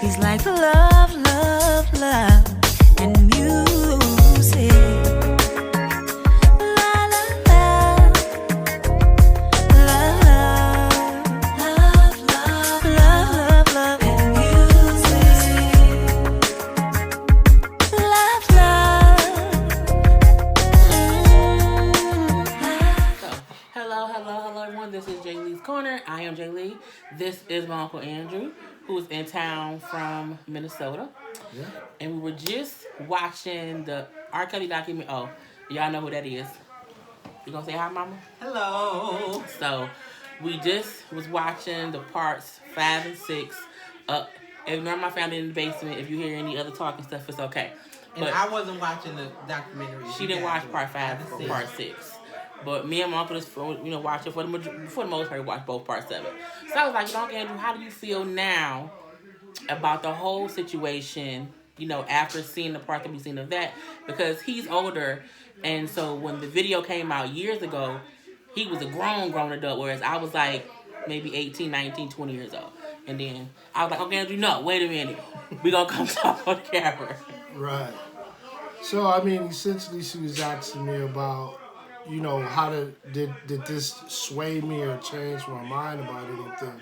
He's like love, love, love, and music. La la la, love, love, love, love, love, and music. Love, love. Hello, everyone. This is Jay Lee's Corner. I am Jay Lee. This is my Uncle Andrew, who's in town from Minnesota. Yeah. And we were just watching the R. Kelly documentary. Oh, y'all know who that is. You gonna say hi, Mama? Hello. So, we just was watching the parts 5 and 6. Ignore my family in the basement. If you hear any other talking stuff, it's okay. And I wasn't watching the documentary. She didn't watch part 5 or part 6. But me and my uncle just, watched it for the most part. We watched both parts of it. So I was like, Uncle Andrew, how do you feel now about the whole situation? After seeing the part that we've seen of that, because he's older, and so when the video came out years ago, he was a grown adult, whereas I was like maybe 18, 19, 20 years old. And then I was like, Uncle Andrew, no, wait a minute, we gonna come talk on camera. Right. So essentially, she was asking me about, how did this sway me or change my mind about anything?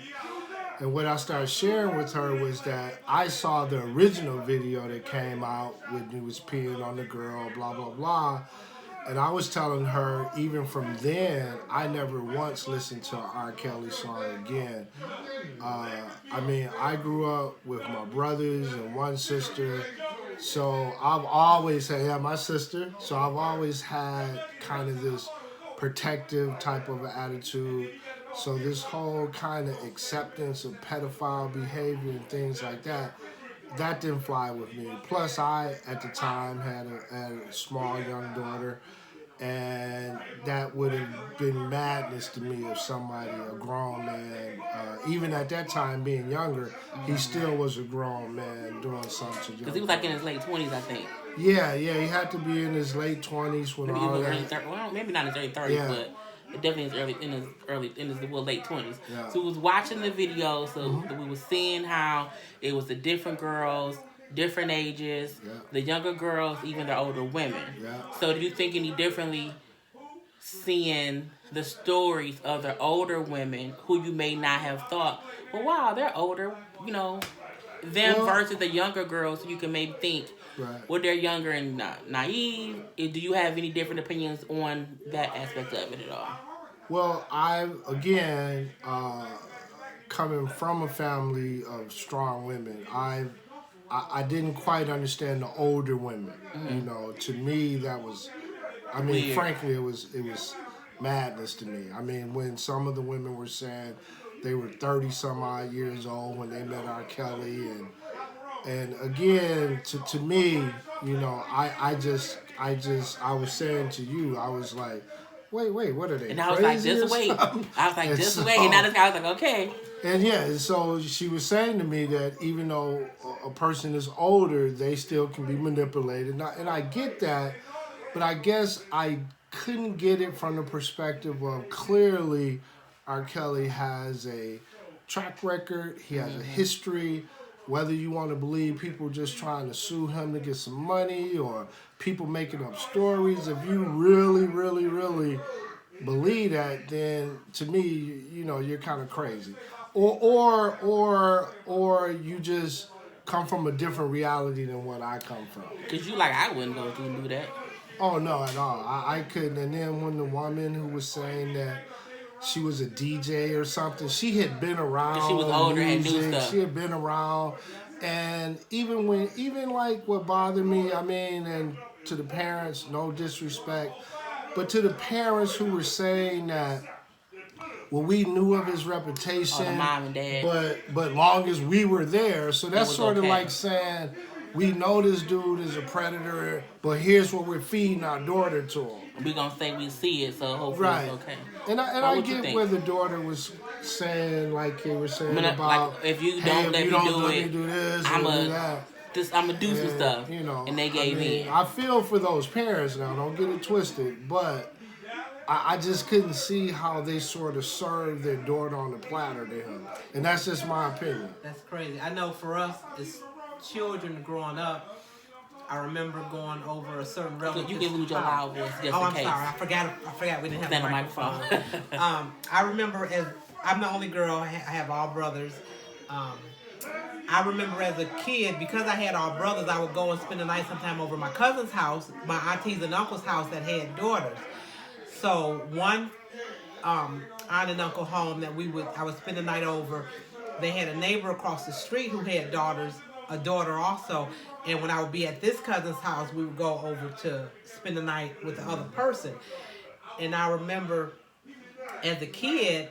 And what I started sharing with her was that I saw the original video that came out when he was peeing on the girl, blah, blah, blah. And I was telling her, even from then, I never once listened to an R. Kelly song again. I grew up with my brothers and one sister. So I've always had, my sister, so I've always had kind of this protective type of attitude. So this whole kind of acceptance of pedophile behavior and things like that didn't fly with me. Plus, I, at the time, had a small young daughter, and that would have been madness to me if somebody, a grown man, even at that time being younger, he still was a grown man doing something to young. Because he was like in his late 20s, I think. Yeah, he had to be in his late 20s when maybe all that. Early 30s. Well, maybe not in his early 30s, but definitely in his late 20s. Yeah. So we was watching the video, so we was seeing how it was the different girls, different ages, the younger girls, even the older women. Yeah. So do you think any differently seeing the stories of the older women who you may not have thought, well, wow, they're older, versus the younger girls, so you can maybe think, well, they're younger and naive. Do you have any different opinions on that aspect of it at all? Well, coming from a family of strong women, I didn't quite understand the older women. Mm-hmm. To me, that was, weird. Frankly, it was madness to me. When some of the women were saying they were 30 some odd years old when they met R. Kelly, and again, to me, I was saying to you, I was like, wait, what are they? And I was like, this way. And now this guy was like, okay. And so she was saying to me that even though a person is older, they still can be manipulated. And I get that, but I guess I couldn't get it from the perspective of clearly R. Kelly has a track record, he has a history, whether you want to believe people just trying to sue him to get some money or people making up stories. If you really, really, really believe that, then to me, you're kind of crazy. Or you just come from a different reality than what I come from. Because I wouldn't go through and do that. Oh, no, at all. I couldn't. And then when the woman who was saying that she was a DJ or something, she had been around. She was older and knew stuff. She had been around. And even what bothered me, and to the parents, no disrespect, but to the parents who were saying that, well, we knew of his reputation, the mom and dad. but long as we were there, so that's sort of okay. like saying, we know this dude is a predator, but here's what we're feeding our daughter to him. We're going to say we see it, so hopefully it's okay. And I get where the daughter was saying, like they were saying about, if you don't let me do this, I'm do that. I'm going to do some stuff. And they gave in. I feel for those parents now, don't get it twisted, but I just couldn't see how they sort of served their daughter on the platter to him, and that's just my opinion. That's crazy. I know for us as children growing up, I remember going over a certain relative. You can lose your loud voice just Oh, in I'm case. sorry. I forgot we didn't have Stand a on microphone. microphone. I remember as I'm the only girl. I have all brothers. I remember as a kid, because I had all brothers, I would go and spend the night sometime over my cousin's house, my aunties and uncle's house that had daughters. So one aunt and uncle home that I would spend the night over. They had a neighbor across the street who had a daughter also. And when I would be at this cousin's house, we would go over to spend the night with the other person. And I remember as a kid,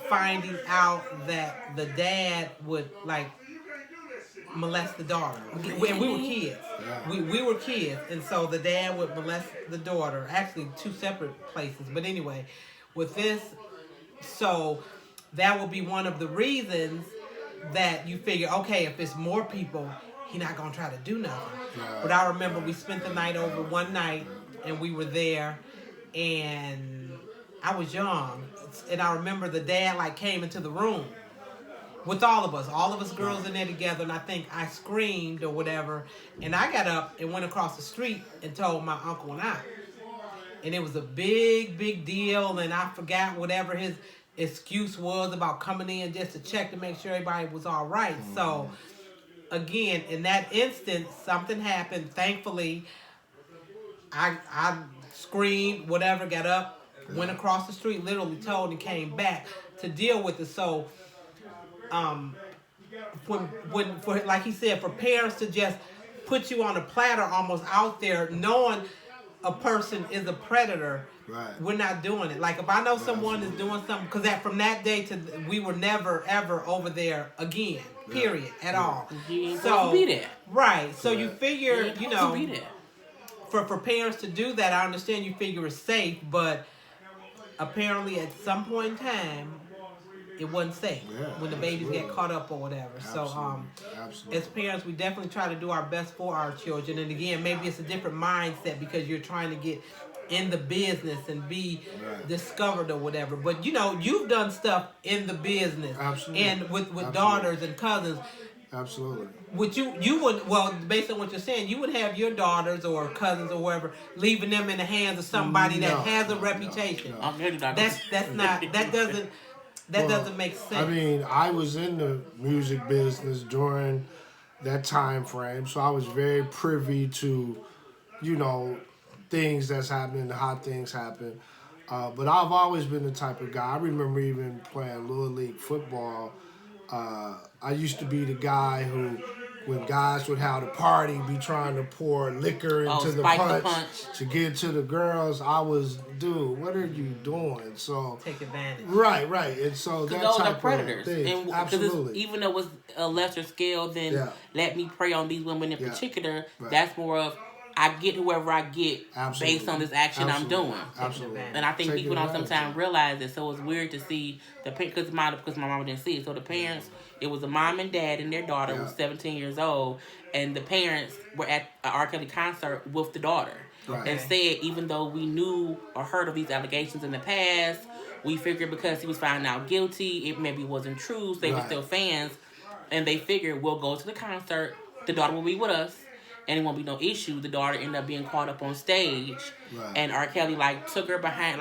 finding out that the dad would like molest the daughter. And we were kids. Yeah. We were kids, and so the dad would molest the daughter. Actually, two separate places. But anyway, with this, so that would be one of the reasons that you figure, okay, if it's more people, he's not gonna try to do nothing. Yeah. But I remember we spent the night over one night, and we were there, and I was young, and I remember the dad like came into the room with all of us girls in there together, and I think I screamed or whatever, and I got up and went across the street and told my uncle and I. And it was a big deal, and I forgot whatever his excuse was about coming in just to check to make sure everybody was all right. So, again, in that instance, something happened. Thankfully, I screamed, whatever, got up, went across the street, literally told, and came back to deal with it. So, when for like he said, for parents to just put you on a platter almost out there, knowing a person is a predator, Right. we're not doing it. Like if I know someone is doing something, because from that day to we were never ever over there again. Period. At all. You ain't supposed to be there. Right. So you Yeah. figure, ain't you supposed know, to be there. for parents to do that, I understand you figure it's safe, but apparently at some point in time, it wasn't safe Yeah, when the babies absolutely. get caught up or whatever. So, Absolutely. as parents, we definitely try to do our best for our children. And again, maybe it's a different mindset because you're trying to get in the business and be Right. discovered or whatever. But you know, you've done stuff in the business, Absolutely. and with Absolutely. daughters and cousins. Absolutely. Would you would, well, based on what you're saying, you would have your daughters or cousins or whoever, leaving them in the hands of somebody No, that has a no, reputation. no. I'm really not. That's not that Well, doesn't make sense. I mean, I was in the music business during that time frame, so I was very privy to, things that's happening, the hot things happen. But I've always been the type of guy. I remember even playing Little League football. I used to be the guy who, when guys would have a party, be trying to pour liquor into the spike the punch punch. to get to the girls. I was, dude, what are you doing? So Take advantage. right, and so that Those are type predators, of thing, and absolutely. even though it's a lesser scale than Yeah. let me prey on these women in Yeah. particular, Right. that's more of I get whoever I get Absolutely. based on this action Absolutely. I'm doing. Absolutely. And I think Taking people don't advantage. sometimes realize it. So it's weird to see because my mama didn't see it. So the parents, it was a mom and dad and their daughter Yeah. was 17 years old, and the parents were at an R. Kelly concert with the daughter. Right. And said even though we knew or heard of these allegations in the past, we figured because he was found out guilty, it maybe wasn't true. So they were Right. still fans, and they figured we'll go to the concert. The daughter will be with us. And it won't be no issue. The daughter ended up being caught up on stage, Right. and R. Kelly took her behind.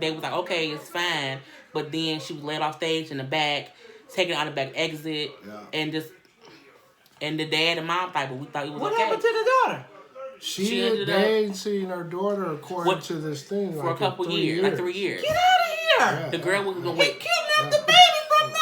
They was like, okay, it's fine, but then she was led off stage in the back, taken out the back exit, Yeah. and the dad and mom but we thought it was What okay. happened to the daughter? She ended They up- ain't seen her daughter according What- to this thing for like a couple in 3 years, like 3 years. Get out of here! The girl was gonna He wait. kidnapped the baby from the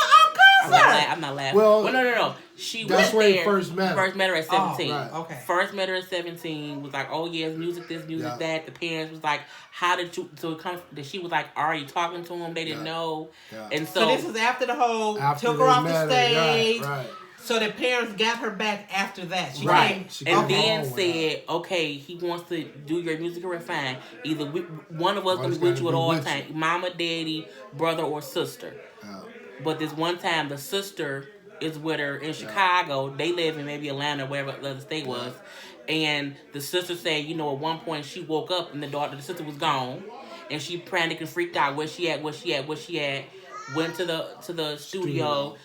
concert. I'm not laughing. Well, no. She that's went where you there. first met her. First met her at 17. right. Okay. First met her at 17. Was like, oh yes, music this, music Yeah. that. The parents was like, how did you? So it comes that she was like already talking to him. They didn't Yeah. know, Yeah. and So this is after the whole After took they her off the met her, stage. right. So the parents got her back after that. She Right. came. She and came then home with said, okay, he wants to do your music career, fine. Either one of us gonna One's be with you gotta at be all with times, mama, daddy, brother, or sister. Yeah. But this one time, the sister is with her in Chicago. They live in maybe Atlanta or wherever the other state was. And the sister said, you know, at one point she woke up and the sister was gone. And she panicked and freaked out. Where she at? Where she at? Where she at? Went to the studio,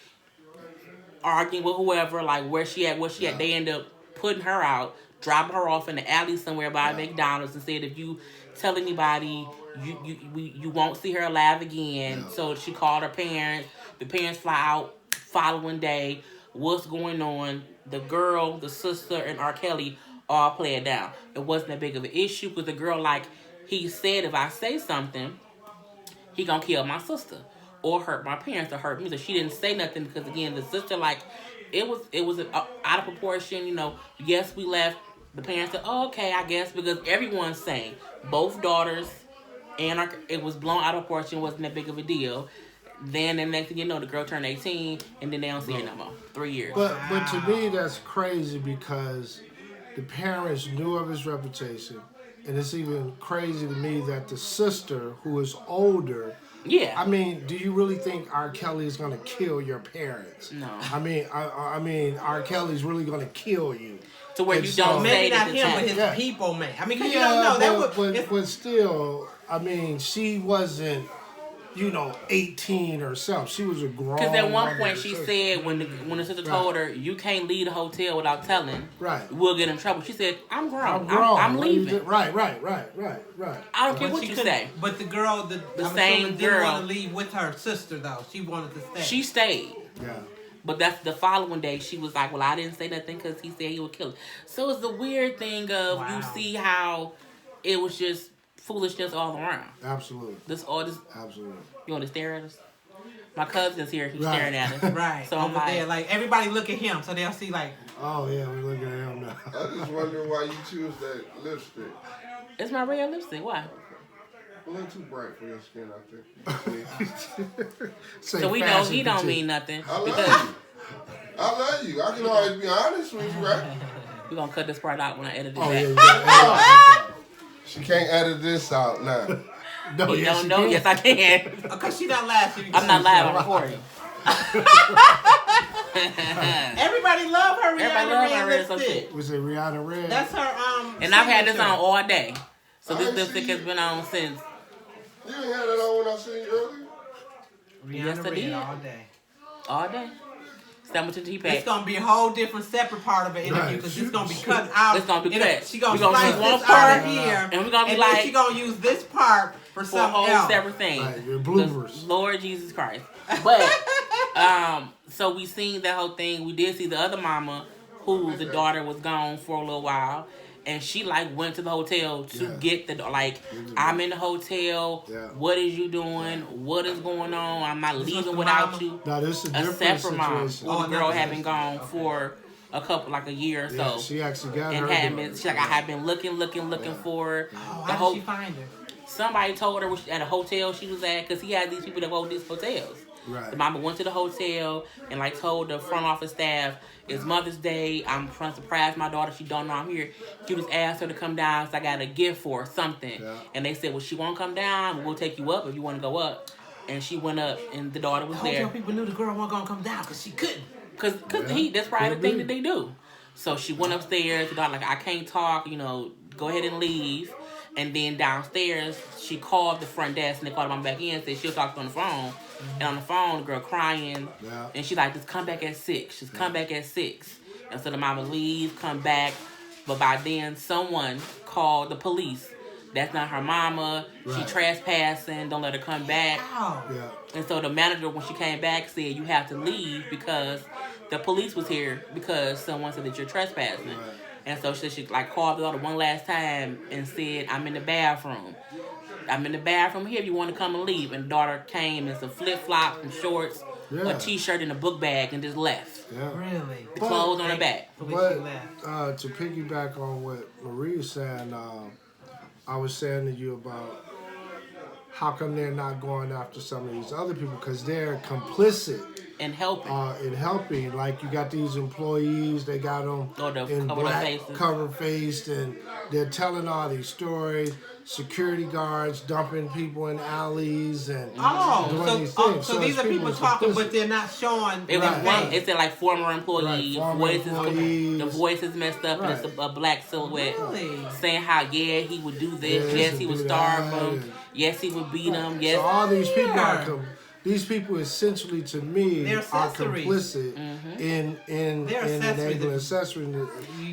arguing with whoever, like where she at? Where she at? They end up putting her out, dropping her off in the alley somewhere by McDonald's, and said if you tell anybody, you won't see her alive again. So she called her parents. The parents fly out following day. What's going on? The girl, the sister, and R. Kelly all play it down. It wasn't that big of an issue because the girl, like he said, if I say something, he gonna kill my sister or hurt my parents or hurt me. So she didn't say nothing because again, the sister, like it was out of proportion. You know, yes, we left. The parents said, "Oh, okay, I guess," because everyone's saying both daughters and it was blown out of proportion. Wasn't that big of a deal. Then the next thing you know, the girl turned 18, and then they don't see her no more. 3 years. But to me, that's crazy because the parents knew of his reputation, and it's even crazy to me that the sister, who is older. Yeah. I mean, do you really think R. Kelly is gonna kill your parents? No. I mean, R. Kelly's really gonna kill you. To where And you so- don't say Maybe not that him, but his people, man. I mean, 'cause you don't know. but still, I mean, she wasn't, 18 herself. She was a grown. Because at one woman point she herself. said when the sister told her you can't leave the hotel without telling, Right. we'll get in trouble. She said, I'm grown. I'm grown. I'm What do you leaving. do? Right. I don't care But what she you couldn't- say. But the girl, I'm same assuming, didn't girl. want to leave with her sister though. She wanted to stay. She stayed. Yeah. But that's the following day. She was like, well, I didn't say nothing because he said he would kill her. So it's the weird thing of Wow. you see how it was just foolishness all around. Absolutely. Absolutely. You want to stare at us? My cousin's here. He's Right. staring at us. right. So I'm over like, there, like everybody look at him, so they'll see like. Oh yeah, we're looking at him now. I just wonder why you choose that lipstick. it's my real lipstick. Why? A little too bright for your skin, I think. Say So we know fashion he don't critique. mean nothing. I love Because you. I love you. I can always be honest with you, right? we're going to cut this part out when I edit it Oh back. yeah. She can't edit this out now. No, You yes, don't you know? can. Yes, I can. Because she not laughing. I'm not live. I'm recording. Everybody love her. Everybody Rihanna love Red her red some lipstick. shit. Was it Rihanna Red? That's her. And I've had this signature. on all day. So this I lipstick see. has been on since. You ain't had that on when I seen you earlier? Rihanna Yes, I Red did. all day. All day. Sandwich and tea It's pack. gonna be a whole different separate part of an interview Right. because it's gonna be cut out. It's gonna be It'll- cut. She gonna We gonna slice use one this part, out of here, and we gonna be then like- she gonna use this part for For a something whole else. separate thing. Right, your bloopers. Lord Jesus Christ. But, so we seen that whole thing. We did see the other mama, who the daughter was gone for a little while. And she went to the hotel to Yeah. get I'm in the hotel. Yeah. What is you doing? What is going on? I'm not This was leaving the without mama? you. No, this is a A different separate mom. situation. Well, the girl another had been situation. gone for a year or Yeah, so. she actually got And her. hadn't daughter. been. She's like, I had been looking for her. Oh, The how whole did she find her? somebody told her at a hotel she was at because he had these people that hold these hotels. Right. The mama went to the hotel and told the front office staff, it's Mother's Day. I'm trying to surprise my daughter. She don't know I'm here. You just asked her to come down so I got a gift for her, something. Yeah. And they said, well, she won't come down. We'll take you up if you want to go up. And she went up and the daughter was Hotel there. people knew the girl wasn't gonna come down because she couldn't. Cause Yeah. that's probably the Could thing be. that they do. So she went upstairs. The daughter I can't talk. Go ahead and leave. And then downstairs, she called the front desk and they called her mom back in and said she'll talk to her on the phone. And on the phone, the girl crying. Yeah. And she just come back at 6. Just come back at 6. And so the mama leave, come back. But by then, someone called the police. That's not her mama. She Right. trespassing. Don't let her come back. Wow. Yeah. And so the manager, when she came back, said you have to leave because the police was here because someone said that you're trespassing. Right. And so she called the daughter one last time and said, I'm in the bathroom. I'm in the bathroom here if you want to come and leave. And the daughter came in some flip-flops and shorts, Yeah. a t-shirt and a book bag and just left. Yeah. Really? The clothes on her back. For which But she left. to piggyback on what Maria's saying, I was saying to you about how come they're not going after some of these other people? Because they're complicit And helping. in helping. Like, you got these employees, they got them Or the in cover black, faces. cover faced, and they're telling all these stories. Security guards dumping people in alleys and doing these things. So these it's are people talking, complicit. but they're not showing. It was Right. one. It said like former employees, Right, former voices. employees. The voice is messed up, and it's Right. a black silhouette Really? saying how he would do this, Yeah, yes he he would would do starve that, them, and- yes he would beat them, So yes. all these people Yeah. these people essentially, to me, They're are accessories. complicit in They're enabling accessories.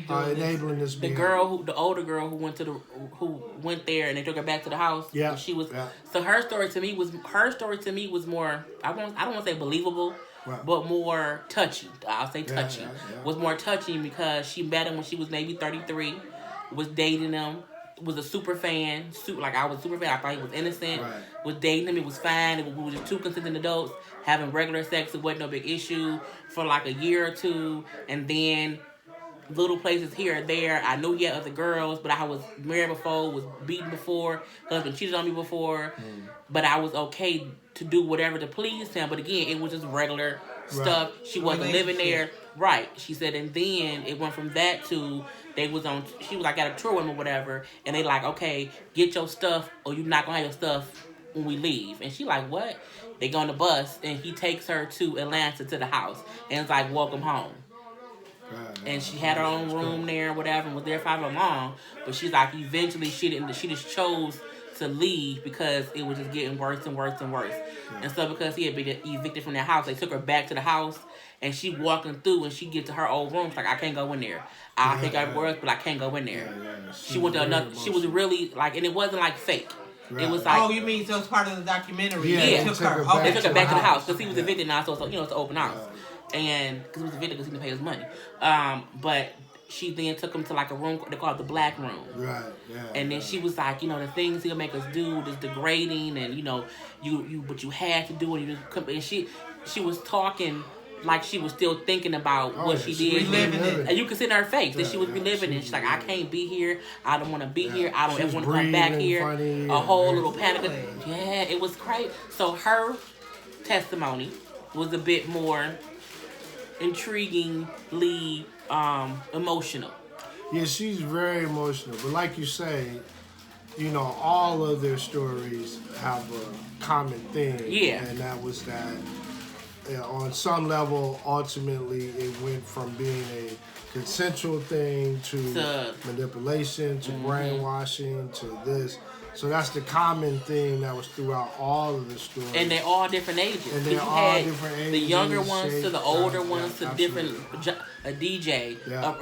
enabling this The behavior. the older girl who went there and they took her back to the house. Yeah, and she was. yeah. So her story to me was more. I don't want to say believable, Right. but more touchy. I'll say touchy. yeah. Was more touching because she met him when she was maybe 33, was dating him. Was a super fan, like I was a super fan. I thought he was innocent. Right. Was dating him, it was fine. We were just two consenting adults having regular sex. It wasn't no big issue for like a year or two, and then little places here and there. I knew he had other girls, but I was married before, was beaten before, husband cheated on me before, but I was okay to do whatever to please him. But again, it was just regular stuff. She wasn't living there. Right. She said, and then it went from that to she was like at a tour with him or whatever, and they like, okay, get your stuff or you're not gonna have your stuff when we leave. And she like, what? They go on the bus and he takes her to Atlanta to the house and it's like, welcome home. And she had her own room there, whatever, and was there for however long. But she's like, eventually she just chose to leave because it was just getting worse and worse and worse. And so because he had been evicted from their house, they took her back to the house, and she walking through, and she get to her old room. She's like, I can't go in there. I think I work, but I can't go in there. She went to another. She was really like, and it wasn't like fake. It was like, Oh, you mean so it's part of the documentary? Yeah, They took her. back they took her to back to the house house. because he was evicted now, so it's, it's an open house. And because he was evicted because he didn't pay his money. But she then took him to like a room they call it the black room. Right. Yeah. And then she was like, the things he'll make us do is degrading, and but you had to do it. And she was talking like she was still thinking about what she did. reliving it. And you could see in her face that she was Yeah, reliving it. She's like, I can't be here. I don't want to be here. I don't She ever was want to come back breathing here. funny A whole little and panic. everything. Yeah, it was crazy. So her testimony was a bit more intriguingly emotional. Yeah, she's very emotional. But like you say, all of their stories have a common thing. Yeah. And that was that on some level, ultimately, it went from being a consensual thing to manipulation, to brainwashing, to this. So that's the common thing that was throughout all of the stories. And they're all different ages. And You they're all had different the ages, younger ones to the shapes, older yeah, ones to absolutely. a DJ, Yeah.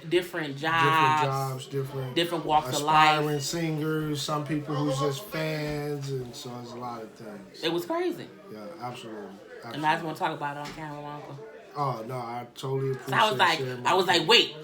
different jobs, different walks of life. aspiring singers, some people who's just fans, and so there's a lot of things. It was crazy. Yeah, absolutely. And I just want to talk about it on camera longer. Oh no, I totally appreciate. So I was like, wait,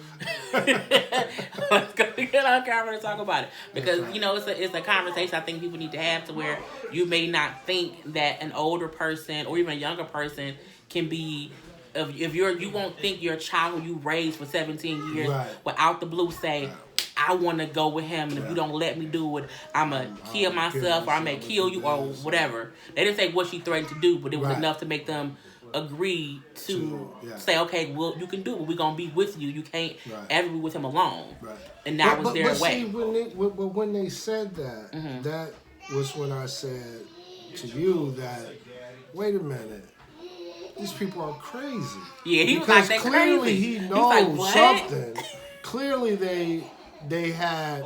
let's go get on camera to talk about it because it's a conversation I think people need to have to where you may not think that an older person or even a younger person can be. If you won't think your child who you raised for 17 years without the blue say, I want to go with him, and if you don't let me do it, I'm going to kill myself or I'm going to kill you or whatever. They didn't say what she threatened to do, but it was enough to make them agree to say, okay, well, you can do it. We're going to be with you. You can't ever be with him alone. Right. And that was their way. See, when they said that, that was when I said to you that, wait a minute, these people are crazy. Yeah, he was because like, they clearly crazy. he knows like, what? something. Clearly they had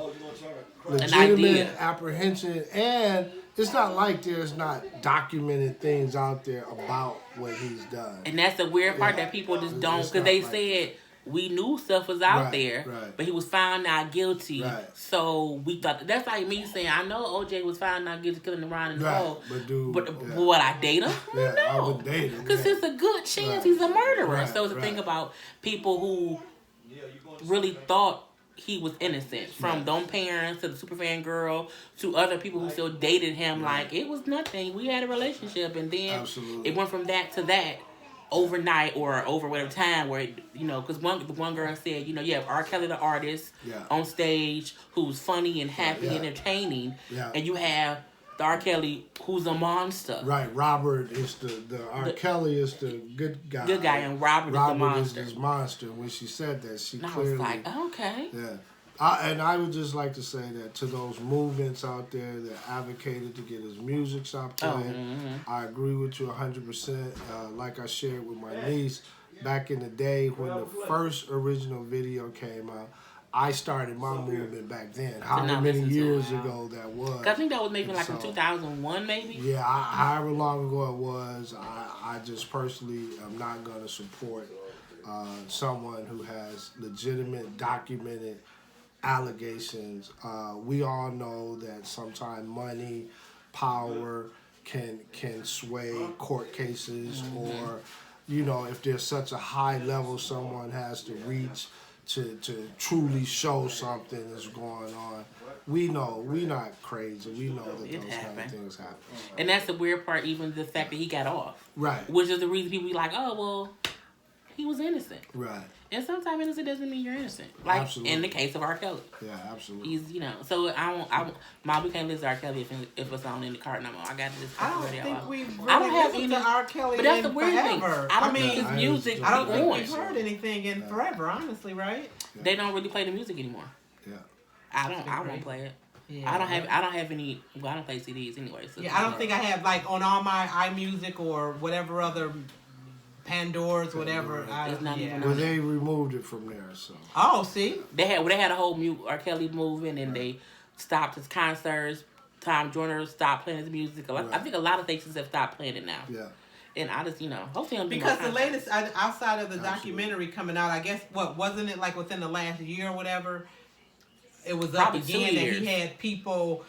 legitimate apprehension, and it's not like there's not documented things out there about what he's done. And that's the weird part that people just don't, because they said we knew stuff was out there, but he was found not guilty. Right. So we thought that's like me saying, I know OJ was found not guilty killing Ron and Nicole, but would I date him? Yeah, no, I would date him because it's a good chance he's a murderer. Right, so it's the thing about people who really thought he was innocent, from them parents to the superfan girl to other people who still dated him. Like, it was nothing. We had a relationship, and then it went from that to that overnight or over whatever time where, because the one girl said, you have R. Kelly the artist on stage who's funny and happy and entertaining, and you have the R. Kelly who's a monster. Right, Robert is the R. Kelly is the good guy. Good guy, and Robert is the monster. is this monster. When she said that, she And I clearly was like, okay. yeah. And I would just like to say that to those movements out there that advocated to get his music stopped playing, I agree with you 100%. Like I shared with my niece, back in the day when the first original video came out, I started my movement back then. However many years ago that was. I think that was maybe like in 2001, maybe. Yeah, however long ago it was, I just personally am not going to support someone who has legitimate, documented allegations. We all know that sometimes money, power can sway court cases, or if there's such a high level someone has to reach to truly show something is going on. We know, we're not crazy. We know that those kind of things happen. And that's the weird part, even the fact that he got off. Right. Which is the reason people be like, oh, well, he was innocent. Right. And sometimes innocent doesn't mean you're innocent. Like Absolutely. in the case of R. Kelly. Yeah, absolutely. He's, so Mom, we can't listen to R. Kelly if it's on in the car no more. I got to just I don't radio think off. we've I don't really have listened any, to R. Kelly but that's in the weird thing. forever. I don't I think mean, his music I don't be think on. we've heard anything in forever, honestly, right? They don't really play the music anymore. Yeah. I won't play it. Yeah. I don't have any. Well, I don't play CDs anyway. So Yeah, I don't think I have like on all my iMusic or whatever other Pandora's, whatever. It's not even Well, they removed it from there, so. Oh, see, They had a whole R. Kelly movement, and they stopped his concerts. Tom Joyner stopped playing his music. I think a lot of stations have stopped playing it now. Yeah. And I just, hopefully he'll do because more the concerts. latest outside of the documentary coming out, I guess wasn't it like within the last year or whatever? It was Probably up 2 again that years. he had people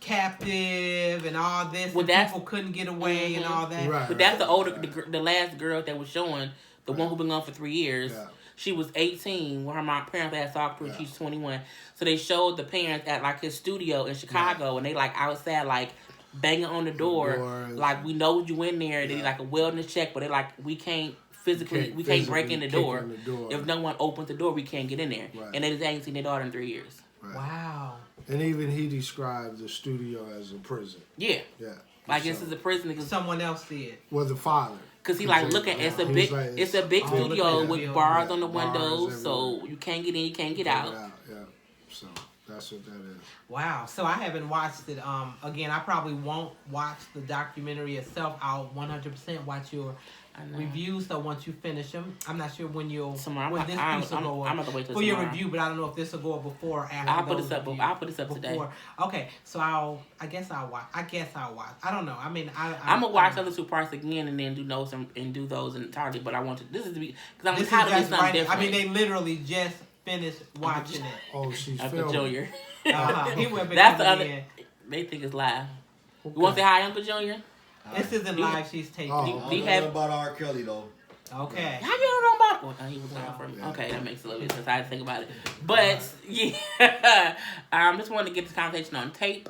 captive and all this, Well, and that's- people couldn't get away and all that. Right. But that's the last girl that was showing, the one who been gone for 3 years. Yeah. She was 18 when her parents had saw her. She's 21. So they showed the parents at like his studio in Chicago, and they like outside like banging on the door, like we know you in there. They like a wellness check, but they like we can't physically break in the door. If no one opens the door, we can't get in there. Right. And they just ain't seen their daughter in 3 years. Right. Wow. And even he described the studio as a prison. Yeah, Yeah. like this is a prison because Someone else did. Well, the father. he like look at it's a big studio look at with the bars yeah, on the bars windows, so everywhere. you can't get in, you can't get out. Yeah. So that's what that is. Wow. So I haven't watched it. Again, I probably won't watch the documentary itself. I'll 100% watch your reviews. So once you finish them, I'm not sure when you'll Tomorrow. when this piece will go up I'm gonna wait till for your tomorrow. review, but I don't know if this will go up before or after. I'll put those this up. reviews. I'll put this up today. Okay. So I guess I'll watch. I don't know. I mean, I'm gonna watch the other 2 parts again and then do those and do those entirely. But I want to. This is because I'm This is tired of just something right. different. I mean, they literally just finished watching it. Oh, she's Uncle filming. Junior. He went That's the coming other. in. They think it's live. You want to say hi, Uncle Junior? This isn't live. She's taping. Oh. He I don't know had- about R. Kelly though. Okay. How you don't know about? Well, he was gone from. Yeah. Okay, that makes a little bit sense. I had to think about it, but yeah, just wanted to get this conversation on tape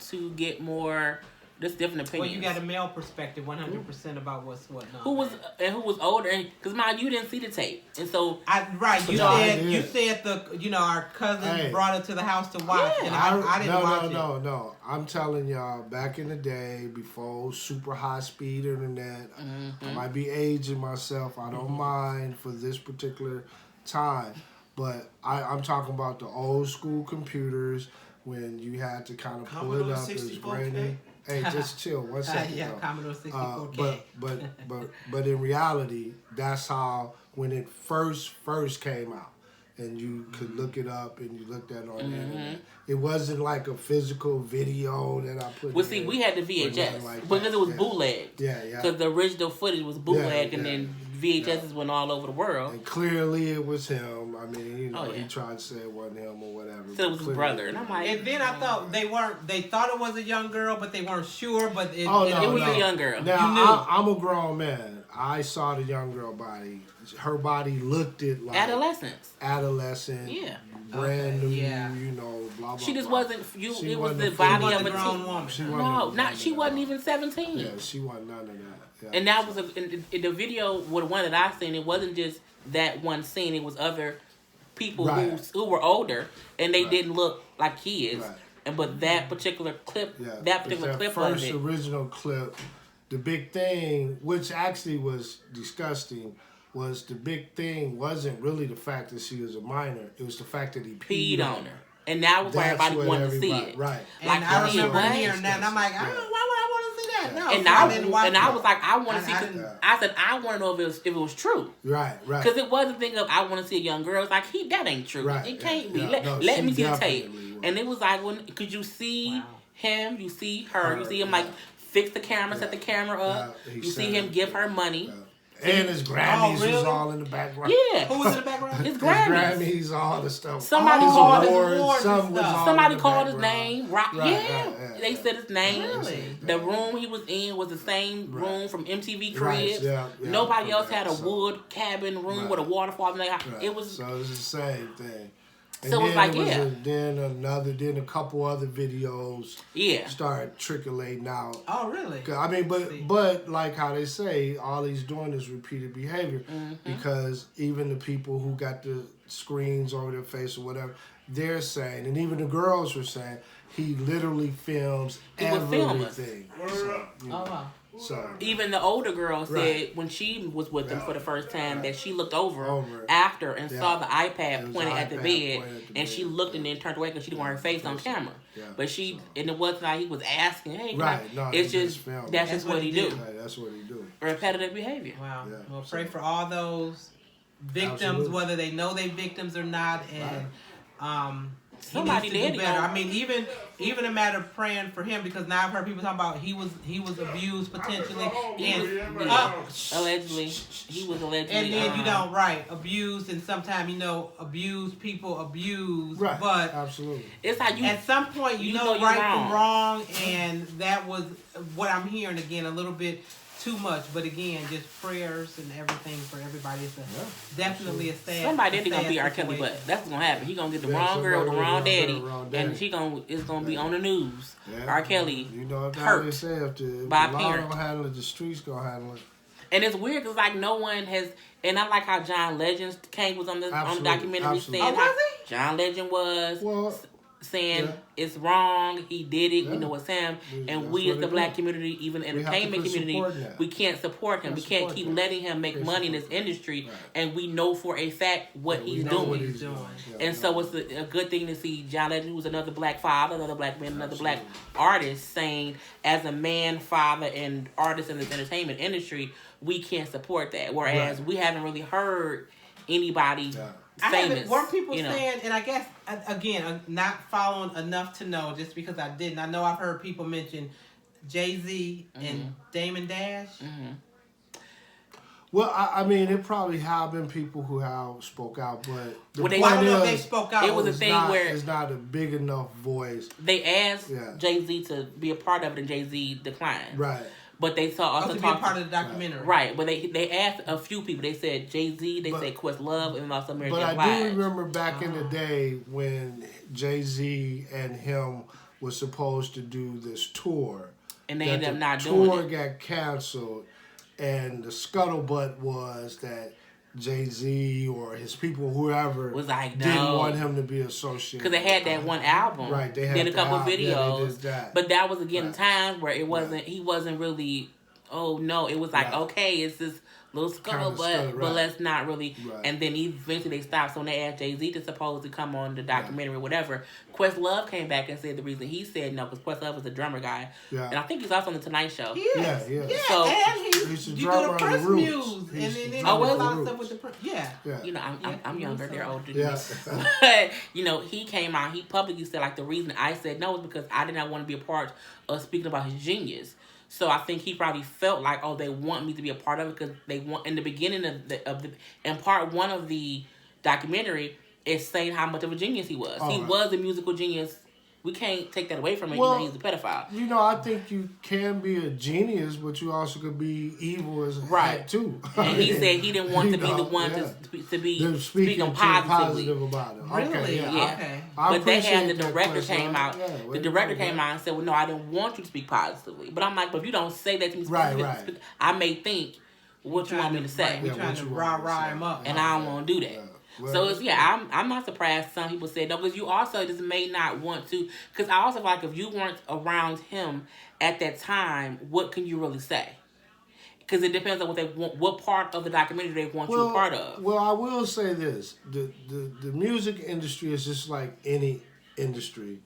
to get more. Just different Well, opinions. you got a male perspective, 100% about what's what not. who was older, because you didn't see the tape, and so You No, I said did. you said our cousin Hey. brought her to the house to watch, Yeah. and I didn't watch it. No. I'm telling y'all, back in the day, before super high speed internet, I might be aging myself. I don't mind for this particular time, but I'm talking about the old school computers when you had to kind of pull it Commodore up as 64K. grainy. Hey, just chill. 1 second. Yeah, though. Commodore 64K. But in reality, that's how when it first came out, and you could look it up and you looked at it on the internet. It wasn't like a physical video that I put. well, see, we had the VHS because it was bootleg. Yeah. Because the original footage was bootleg, and Yeah. then VHSs went all over the world. And clearly it was him. I mean, Oh, yeah. he tried to say it wasn't him or whatever. So it was his Clearly brother, and I'm like, And then I thought they thought it was a young girl, but they weren't sure. But it it was a young girl. Now You knew. I'm a grown man. I saw the young girl body. Her body looked like adolescent. Yeah. Brand new. Yeah. Blah blah. She just blah. wasn't. She It was wasn't the a body She of wasn't a a grown teen. woman. She No, wasn't she wasn't even 17. Yeah, she wasn't none of that. Yeah. And that was in the video. With the one that I seen, it wasn't just that one scene. It was other people Right. who were older, and they Right. didn't look like kids. Right. but that particular clip, Yeah, that particular that clip first of it. original clip, the big thing, which actually was disgusting, was the big thing wasn't really the fact that she was a minor. It was the fact that he Peed peed on her. And that was why That's everybody what wanted to see everybody- it. Right. And Like, I he remember what? hearing that, and I'm like, why would I want to see that? No, And so I didn't watch I it. was like, I want to see. I Cause didn't- I said I want to know if it was true. Right. Because it wasn't thing of I want to see a young girl. It's like that ain't true. Right, It can't be. yeah. No, Let she me see the tape. definitely was. And it was like could you see him? You see her. You see him like fix the camera, set the camera up. Yeah, he you see said him it. give her money. Yeah. And his Grammys really? was all in the background. Yeah. Who was in the background? His His Grammys. Grammys, all the stuff. Somebody his called his awards, awards some and was stuff. all in Somebody the called his background. name. Right, Yeah. right, They said his name. Really? The room he was in was the same room from MTV Cribs. Right, yeah, Nobody else yeah, had a so- wood cabin room Right. with a waterfall. And Right. it was So it's the same thing. And So it's then like, it was yeah. then a couple other videos yeah. started trickling out. Oh, really? I mean, but like how they say, all he's doing is repeated behavior because even the people who got the screens over their face or whatever, they're saying, and even the girls were saying, he literally films He would film us. everything. So, you know, Oh, wow. so Even the older girl said Right. when she was with them Right. for the first time Right. that she looked over Over. after and Yeah. saw the It iPad was pointed the at the iPad bed, pointed at the and she bed. looked and then turned away because she didn't want her face on camera. Yeah. But and it wasn't like he was asking, hey, can Right. I-" No, it's he just just filmed. that's just what he do. Right, that's what he do. Repetitive behavior. Wow. Yeah. Well, pray for all those victims, Absolutely. whether they know they victims or not, and he Somebody needs to did do it, better. though. I mean, even a matter of praying for him, because now I've heard people talking about he was abused potentially, and Allegedly, he was allegedly. and then you don't abused, and sometimes abused people abuse, Right. but Absolutely. It's like you. at some point you know you're right wrong. from wrong, and that was what I'm hearing again a little bit too much. But again, just prayers and everything for everybody. It's definitely a sad. Somebody a did gonna sad be R. Kelly, situation. but that's what's gonna happen. He gonna get the Yeah, wrong girl with the somebody wrong with the daddy, wrong and daddy. it's gonna be on the news. Yeah. R. Kelly, You know what hurt they say, if the by a law parent. don't handle it, the streets gonna handle it. and it's weird because like no one has. And I like how John Legend was on the Absolutely, documentary absolutely. saying Oh, was how John Legend was Well, saying yeah. it's wrong. He did it. We Yeah. know it's him. And That's we what as the it black is. community, even the We have to entertainment put community, support in that. we can't support him. We Can't can't support keep that. letting him make Can't money in this support that. industry. Right. And we know for a fact what We he's know doing. what he's doing. Yeah, And so it's a good thing to see John Legend, who's another black father, another black man, another black artist, saying, as a man, father, and artist in this entertainment industry, we can't support that. Whereas Right. we haven't really heard anybody Yeah. I famous. haven't. Weren't people you know. saying? And I guess again, not following enough to know, just because I didn't. I know I've heard people mention Jay-Z and Damon Dash. Well, I mean, it probably have been people who have spoke out, but the Well, they- Well, I point don't know if they is, spoke out. it was a it's thing not, where- it's not a big enough voice, They asked Yeah. Jay-Z to be a part of it, and Jay-Z declined. right? But they saw to also be a talk part of the documentary. right. But they asked a few people. They said Jay-Z. They But- said Questlove, and also Mary J. But I Blige. do remember back in the day when Jay-Z and him was supposed to do this tour, And they that ended up the not doing tour it. got canceled, and the scuttlebutt was that Jay-Z or his people, whoever, Was like, didn't no. want him to be associated. Because they had that one album. Right, they had did a the couple album, yeah, they videos. did that. But that was again Right. times where it wasn't. He wasn't really. Oh no! It was like Right. okay, it's this little scuttlebutt, scuttlebutt, but right. let's not really. Right. And then eventually they stopped. So when they asked Jay-Z to supposedly come on the documentary or whatever, Questlove came back and said the reason he said no because Questlove is a drummer guy, Yeah. and I think he's also on the Tonight Show. He is. Yeah, yeah. Yeah, So- and He's a you do drummer the on the Prince Roots. Muse, He's and the then they drummer do a on the lot of stuff Roots. with the Prince. Yeah. Yeah. You know, I'm Yeah, younger. so- They're older than Yeah. me. But, you know, he came out, he publicly said, like, the reason I said no is because I did not want to be a part of speaking about his genius. So I think he probably felt like, oh, they want me to be a part of it because they want, in the beginning of the in part one of the documentary, it's saying how much of a genius he was. He right. was a musical genius. We can't take that away from him. Well, you know, he's a pedophile. You know, I think you can be a genius, but you also could be evil as Right. heck too. And he said he didn't want You to be the know, one yeah. to be Them speaking positive positively. about it. Really? Okay, yeah. Yeah. Okay. I But they had the appreciate that director question. came out. Yeah, The way to director go, came man. out and said, "Well, no, I didn't want you to speak positively." But I'm like, "But if you don't say that to me, Right, specifically, right. I may think what you want me to say, We're Yeah, trying what to you want me to rah say. him up. and I don't want to do that." Yeah. So it's I'm not surprised some people said no, because you also just may not want to. Because I also feel like if you weren't around him at that time, what can you really say? Because it depends on what they want, what part of the documentary they want you a part of. Well, I will say this: the music industry is just like any industry.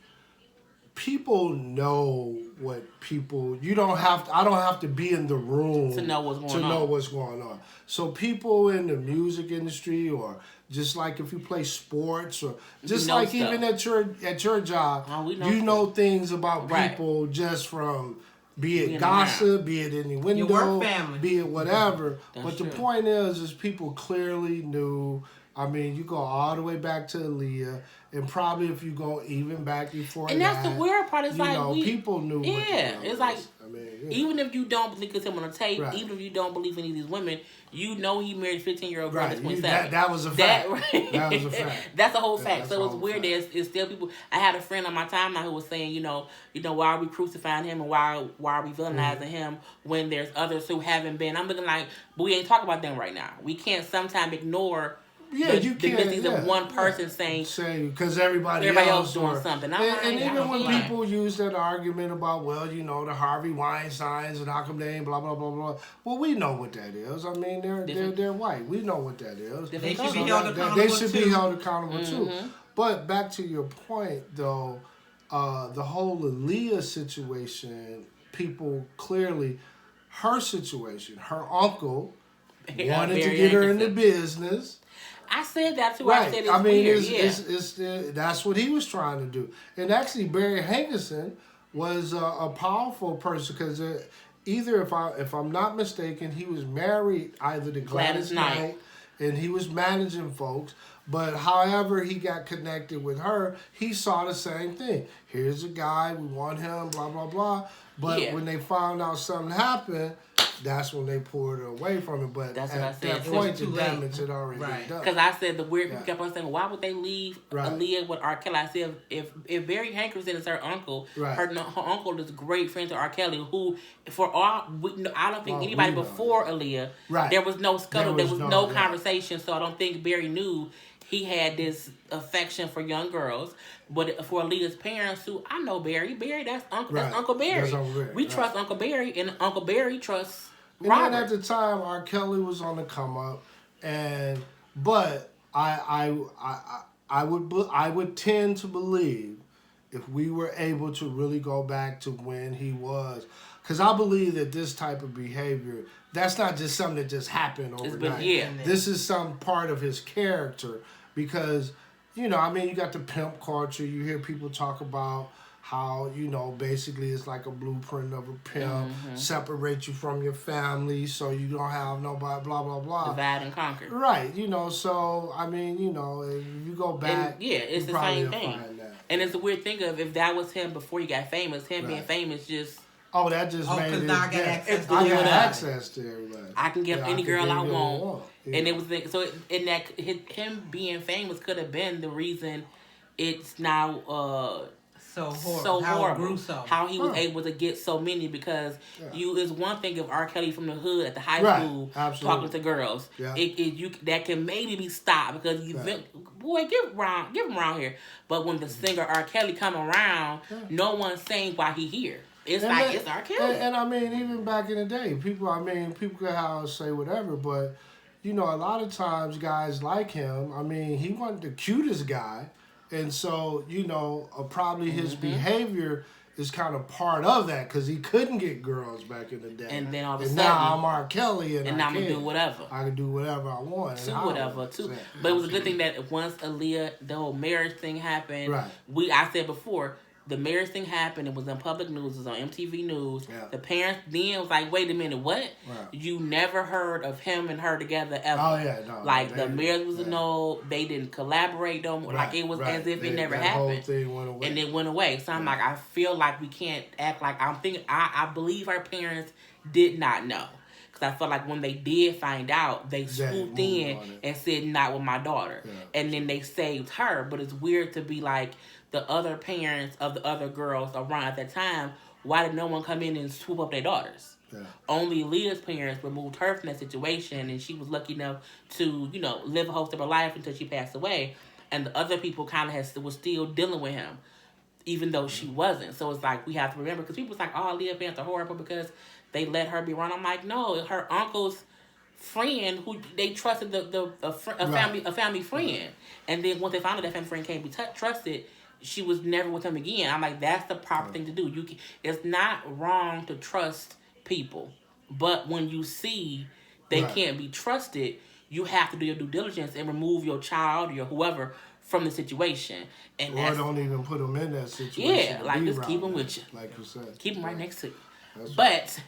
People know what people. You don't have. To, I don't have to be in the room To know what's going on. So people in the music industry, or just like if you play sports, or just know like stuff. even at your job, we know you stuff. know things about Right. people just from. Be it Being gossip, around. be it in the window, work family. be it whatever. That's But the true. point is people clearly knew. I mean, you go all the way back to Aaliyah, and probably if you go even back before And that's the weird part. It's you like know, people knew. Yeah, what the deal it's like was. I mean, you know. even if you don't believe because him on the tape, Right. even if you don't believe any of these women, you know he married 15-year-old girl Right, that's you- 27. that was a fact. Right. That was a fact. That's a whole Yeah, fact. that's So a it's whole weird fact. that it's still people. I had a friend on my timeline who was saying, you know, why are we crucifying him and why are we villainizing him when there's others who haven't been? I'm looking like, but we ain't talking about them right now. We can't sometimes ignore. Yeah, you the can't. mistakes of one person saying because everybody else doing or- something. And even when like- people use that argument about, well, you know, the Harvey Weinsteins and how come they ain't blah blah blah blah. Well, we know what that is. I mean, they're white. We know what that is. They should be So held that- accountable They should be too. held accountable too. But back to your point, though, the whole Aaliyah situation, people clearly, her situation, her uncle wanted to Barry get her into Hankerson. business. I said that too. I Right. said it's I mean, weird. it's that's what he was trying to do. And actually, Barry Hankerson was a powerful person because either, if I'm not mistaken, he was married either to Gladys Gladys Knight. Knight, and he was managing folks. But however he got connected with her, he saw the same thing. Here's a guy, we want him, blah, blah, blah. But Yeah. when they found out something happened, that's when they pulled her away from it. But That's what I at said. that It point, was the too late. damage had already Right. been done. Because I said the weird people Yeah. kept on saying, why would they leave Right. Aaliyah with R. Kelly? I said, if Barry Hankerson is her uncle, Right. her uncle is great friends with R. Kelly, who, for all, I don't think Well, anybody we know, before yeah. Aaliyah, Right. there was no scuttle, there was no yeah. conversation, so I don't think Barry knew he had this affection for young girls. But for Aaliyah's parents, who I know Barry, that's Uncle Right. Uncle Barry. That's Uncle Barry, We right. trust Uncle Barry, and Uncle Barry trusts And Robert. then at the time, R. Kelly was on the come up, but I would tend to believe if we were able to really go back to when he was, because I believe that this type of behavior, that's not just something that just happened It's overnight. been- yeah. This is some part of his character because, you know, I mean, you got the pimp culture. You hear people talk about how, you know, basically it's like a blueprint of a pimp, separate you from your family so you don't have nobody, blah, blah, blah. Divide and conquer. Right, you know, so, I mean, you know, if you go back, And, yeah, it's you the probably same will thing. find that. And it's a weird thing of if that was him before he got famous, him being Right. famous just Oh, that just made 'cause it. now I got yeah. access to I got everybody. access to everybody. I can get Yeah, any can girl get I who want. Yeah. And it was in that him being famous could have been the reason it's now So horrible. so How horrible. gruesome. How he was Huh. able to get so many because Yeah. is one thing if R. Kelly from the hood at the high Right, school absolutely. talking to girls. Yeah. That can maybe be stopped because boy, give him around here. But when the singer R. Kelly come around, no one's saying why he here. It's And like that- it's R. Kelly. And I mean, even back in the day, people could have say whatever, but you know, a lot of times guys like him, I mean, he wasn't the cutest guy. And so, you know, probably his Mm-hmm. behavior is kind of part of that because he couldn't get girls back in the day. And then all of a and sudden- now I'm R. Kelly and I'm gonna can. do whatever. I can do whatever I want. To and how I whatever want. too. Yeah. But it was a good thing that once Aaliyah, the whole marriage thing happened, Right. I said before, the marriage thing happened, it was in public news, it was on MTV News. Yeah. The parents then was like, wait a minute, what? Right. You never heard of him and her together ever. Oh, yeah, no, like they- the marriage was a yeah. no, they didn't collaborate no more. Like Right, it was right. as if it never that happened. Whole thing went away. And it went away. So I'm like, I feel like we can't act like I'm thinking. I believe her parents did not know because I felt like when they did find out, they swooped moved in on it. and said, "Not with my daughter," Yeah. and then they saved her. But it's weird to be like the other parents of the other girls around at that time. Why did no one come in and swoop up their daughters? Yeah. Only Leah's parents removed her from that situation, and she was lucky enough to, live a host of her life until she passed away. And the other people kind of was still dealing with him, even though she wasn't. So it's like we have to remember, because people was like, "Oh, Leah's parents are horrible because they let her be wrong." I'm like, no, her uncle's friend who they trusted a family friend, and then once they found out that family friend can't be trusted, she was never with him again. I'm like, that's the proper thing to do. It's not wrong to trust people, but when you see they can't be trusted, you have to do your due diligence and remove your child or your whoever from the situation. And Or don't even put them in that situation. Yeah, like just keep them with you. Like you said. Keep them right next to you. That's But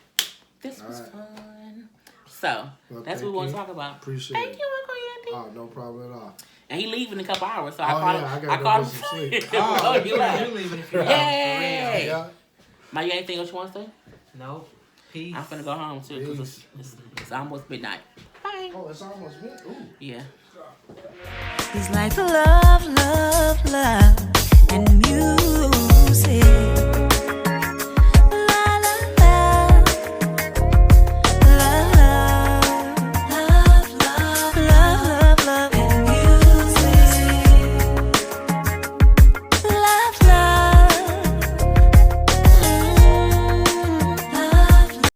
this was right. fun. So that's what we want to talk about. Appreciate Thank it. you, Uncle Andy. Oh, no problem at all. And he leaving in a couple hours, so I I gotta called go him. get some sleep. Oh, he left. you leaving a few hours, Yay! Yeah. Ma, you anything else you want to say? for real. No. Peace. I'm finna go home too because it's almost midnight. Bye. Oh, it's almost me. Ooh. Yeah. These lights of love, love, love, and music.